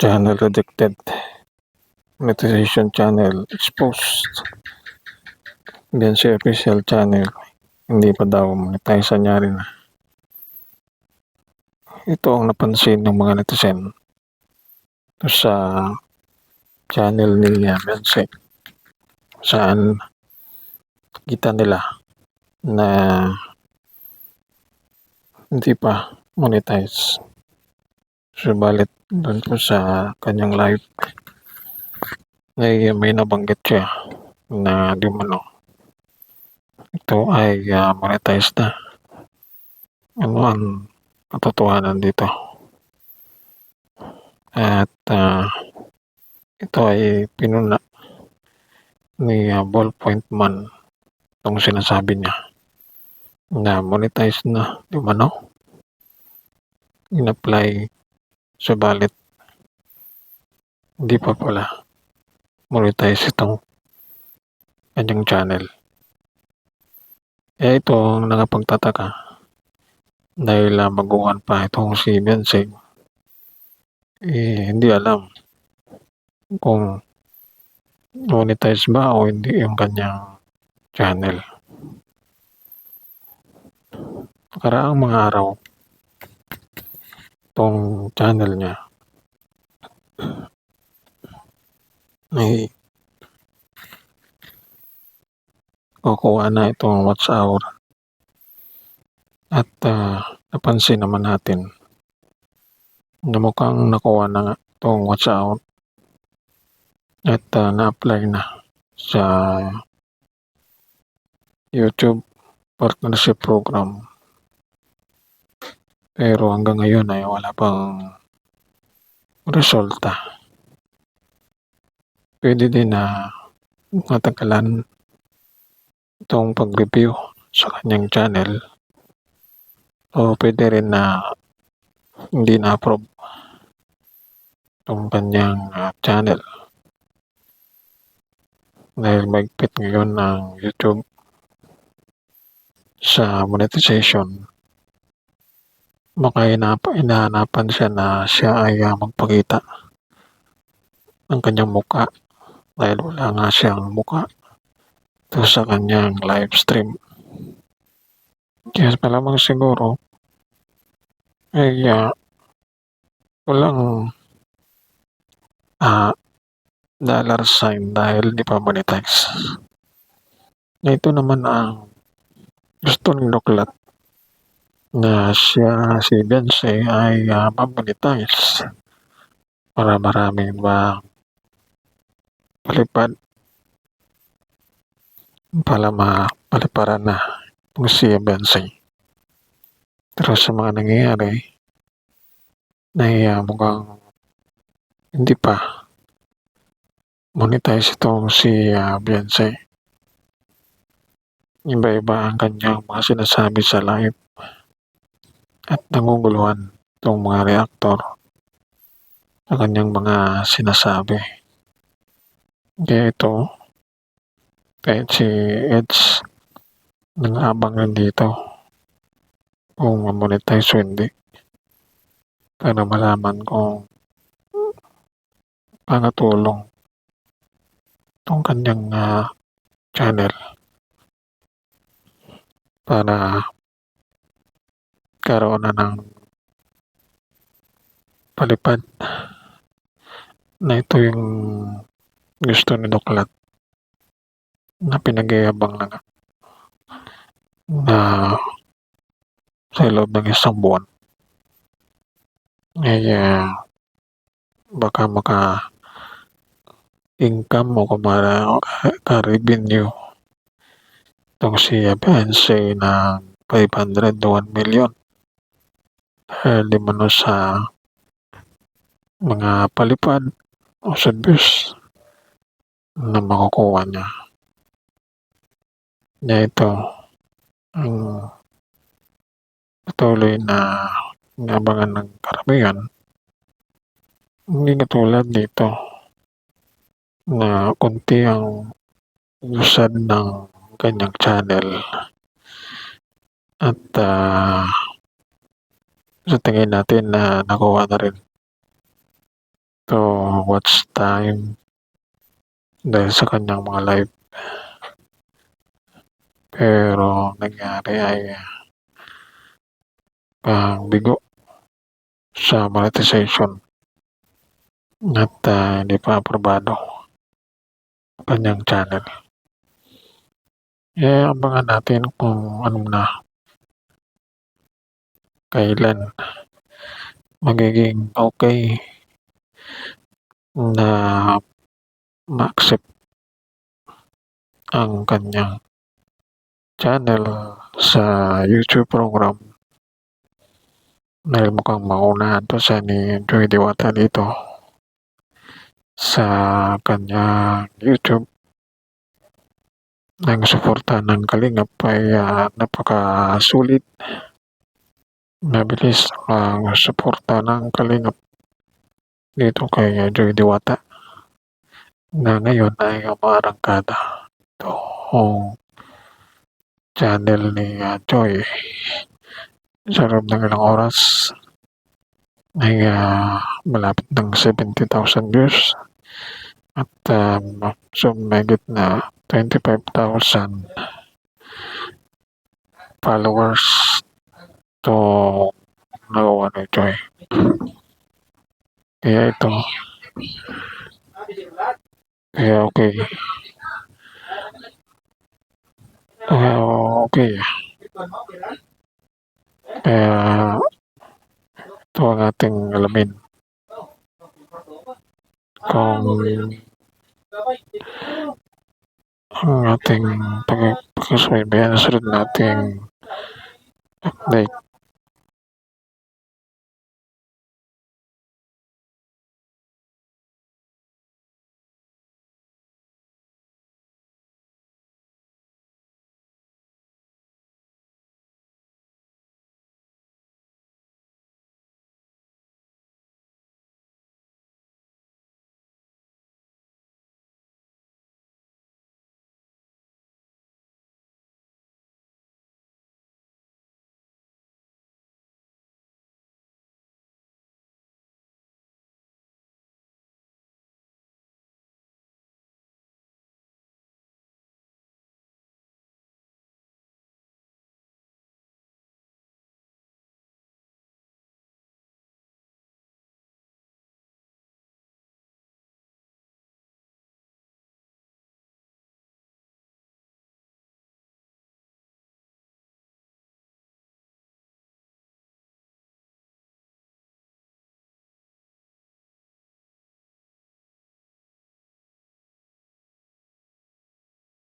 Channel rejected. Monetization channel exposed. Then si official channel, hindi pa daw monetize, anyari na. Ito ang napansin ng mga netizen sa channel ni Beyonce, saan kita nila na hindi pa monetize. Subalit doon po sa kanyang live ay may nabanggit siya na di umano ito ay monetize na. Ano ang katotohanan dito? At ito ay pinuna ni Ballpoint Man itong sinasabi niya na monetize na di umano, in-apply, subalit hindi pa pala monetize itong kanyang channel. Ito ang nakapagtataka dahil baguhan pa itong si Beyonce, hindi alam kung monetize ba o hindi yung kanyang channel. Nakaraang mga araw itong channel niya ay kukuha na itong watch hour at napansin naman natin na mukhang nakuha na nga itong watch hour at na-apply na sa YouTube Partnership Program, pero hanggang ngayon ay wala pang resulta. Pwede din na matagalan itong pag-review sa kanyang channel o pwede rin na hindi na-approve itong kanyang channel dahil mahigpit ngayon ng YouTube sa monetization. Baka inahanapan siya na siya ay magpakita ng kanyang mukha dahil wala nga siyang mukha ito sa kanyang live stream. Kaya malamang siguro ay walang dollar sign dahil di pa monetize. Ito naman ang gusto ng Doklat na siya, si Beyonce ay ma-monetize para maraming palipad para mapaliparan na itong si Beyonce. Pero sa mga nangyayari ay mukhang hindi pa monetize itong si Beyonce. Iba-iba ang kanyang mga sinasabi sa live at nanguguluhan itong mga reactor sa kanyang mga sinasabi. Kaya ito, kahit si Edge nang-abang nandito kung monetize o hindi para malaman kung pangatulong itong kanyang channel para karoon na ng palipad na ito yung gusto ni Doklat na pinag-iabang na sa loob ng isang buwan ay baka maka-income o ka-revenue itong si Beyonce ng 500 to 1 million di mano sa mga palipad o sa views na makukuha niya. Kaya ito ang patuloy na inabangan ng karamihan, hindi katulad dito na kunti ang usad ng kanyang channel at sa tingin natin na nakuha na rin to watch time dahil sa kanyang mga live. Pero nangyari ay bigo sa monetization at hindi pa aprobado ang kanyang channel. Abangan natin kung ano na, kailan magiging okay na ma-accept ang kanyang channel sa YouTube program. Dahil mukhang maunahan to siya ni Joey Diwata dito sa kanyang YouTube. Ang suporta ng Kalingap ay napakasulit. Mabilis ang suporta ng Kalingap dito kay Joey Diwata na ngayon ay umarangkada itong channel ni Joey. Sa loob ng ilang oras ay malapit ng 70,000 views at so mahigit na 25,000 followers to nagawa ni Joy. Kaya ito, kaya okay. Kaya ito ang ating alamin kung ang ating pag-subaybayan sa sunod nating update